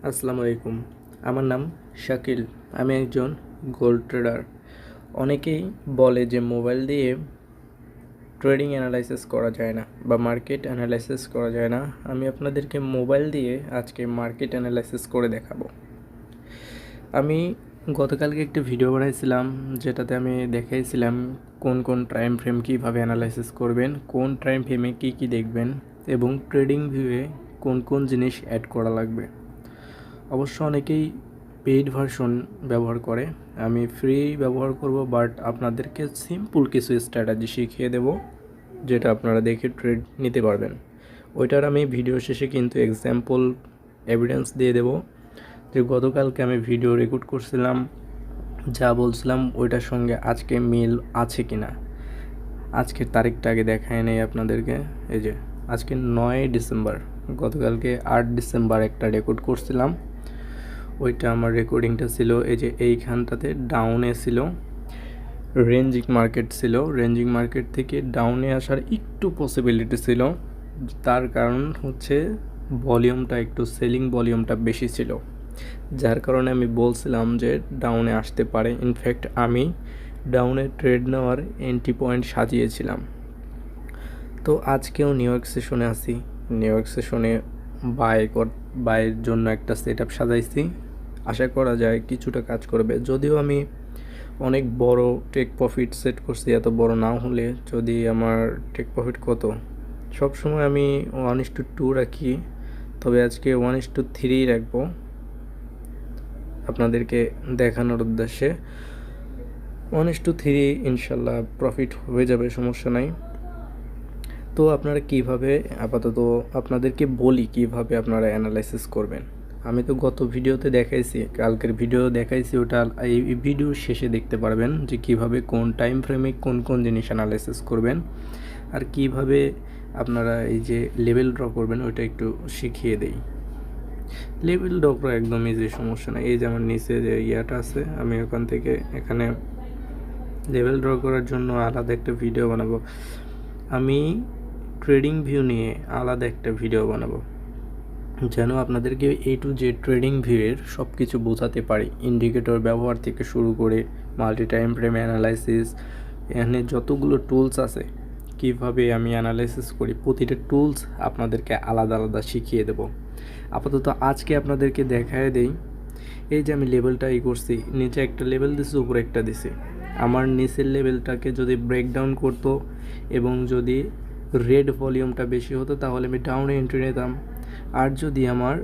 আসসালামু আলাইকুম। আমার নাম শাকিল। আমি একজন গোল্ড ট্রেডার। অনেকেই বলে যে মোবাইল দিয়ে ট্রেডিং অ্যানালাইসিস করা যায় না বা মার্কেট অ্যানালাইসিস করা যায় না। আমি আপনাদেরকে মোবাইল দিয়ে আজকে মার্কেট অ্যানালাইসিস করে দেখাবো। আমি গতকালকে একটা ভিডিও বানাইছিলাম, যেটাতে আমি দেখাইছিলাম কোন কোন টাইম ফ্রেম কীভাবে অ্যানালাইসিস করবেন, কোন টাইম ফ্রেমে কী কী দেখবেন এবং ট্রেডিং ভিউয়ে কোন কোন জিনিস অ্যাড করা লাগবে। অবশ্য অনেকেই পেইড ভার্সন ব্যবহার করে, আমি ফ্রি ব্যবহার করব, বাট আপনাদেরকে সিম্পল কিছু স্ট্র্যাটেজি শিখিয়ে দেব যেটা আপনারা দেখে ট্রেড নিতে পারবেন। ওইটার আমি ভিডিও শেষে কিন্তু এক্সাম্পল এভিডেন্স দিয়ে দেব যে গতকালকে আমি ভিডিও রেকর্ড করছিলাম, যা বলছিলাম ওইটার সঙ্গে আজকে মিল আছে কি না। আজকের তারিখটা আগে দেখায় নেই আপনাদেরকে। এই যে আজকে 9 ডিসেম্বর, গতকালকে 8 ডিসেম্বর একটা রেকর্ড করছিলাম। ওইটা আমার রেকর্ডিংটা ছিল এই যে এইখানটাতে ডাউনে ছিল, রেঞ্জিং মার্কেট ছিল। রেঞ্জিং মার্কেট থেকে ডাউনে আসার একটু পসিবিলিটি ছিল, তার কারণ হচ্ছে ভলিউমটা একটু সেলিং ভলিউমটা বেশি ছিল, যার কারণে আমি বলছিলাম যে ডাউনে আসতে পারে। ইনফ্যাক্ট আমি ডাউনে ট্রেড নেওয়ার এন্ট্রি পয়েন্ট সাজিয়েছিলাম। তো আজকেও নিউ ইয়র্ক সেশনে আছি। নিউ ইয়র্ক সেশনে বাইয়ের জন্য একটা সেট আপ সাজাইছি, আশা করা যায় কিছুটা কাজ করবে। যদিও আমি অনেক বড় টেক প্রফিট সেট করছি, এত বড় নাও হলে যদি আমার টেক প্রফিট কত, সবসময় আমি 1:2 রাখি, তবে আজকে 1:3 রাখবো আপনাদেরকে দেখানোর উদ্দেশ্যে। 1:3 ইনশাল্লাহ প্রফিট হয়ে যাবে, সমস্যা নাই। তো আপনারা কিভাবে, আপাতত আপনাদেরকে বলি কিভাবে আপনারা অ্যানালাইসিস করবেন। আমি তো গত ভিডিওতে দেখাইছি, কালকের ভিডিও দেখাইছি, ওটা এই ভিডিওর শেষে দেখতে পারবেন যে কিভাবে কোন টাইম ফ্রেমে কোন কোন জিনিস অ্যানালাইসিস করবেন আর কিভাবে আপনারা এই যে লেভেল ড্র করবেন ওইটা একটু শিখিয়ে দেই। লেভেল ড্র করা একদম ইজি, সমস্যা নেই। এই যে আমার নিচে যে ইয়াটা আছে, আমি ওখান থেকে এখানে লেভেল ড্র করার জন্য আলাদা একটা ভিডিও বানাবো। আমি ট্রেডিং ভিউ নিয়ে আলাদা একটা ভিডিও বানাবো, যেন আপনাদেরকে A to Z ট্রেডিং ভিউয়ের সব কিছু বোঝাতে পারি। ইন্ডিকেটর ব্যবহার থেকে শুরু করে মাল্টি টাইম ফ্রেম অ্যানালাইসিস, এখানে যতগুলো টুলস আছে কিভাবে আমি অ্যানালাইসিস করি, প্রতিটা টুলস আপনাদেরকে আলাদা আলাদা শিখিয়ে দেব। আপাতত আজকে আপনাদেরকে দেখায় দেই। এই যে আমি লেভেলটা করছি, নিচে একটা লেভেল দিছি, উপরে একটা দিছি। আমার নিচের লেভেলটাকে যদি ব্রেকডাউন করতো এবং যদি রেড ভলিউমটা বেশি হতো তাহলে আমি ডাউনে এন্ট্রি নিতাম, আর যদি আমার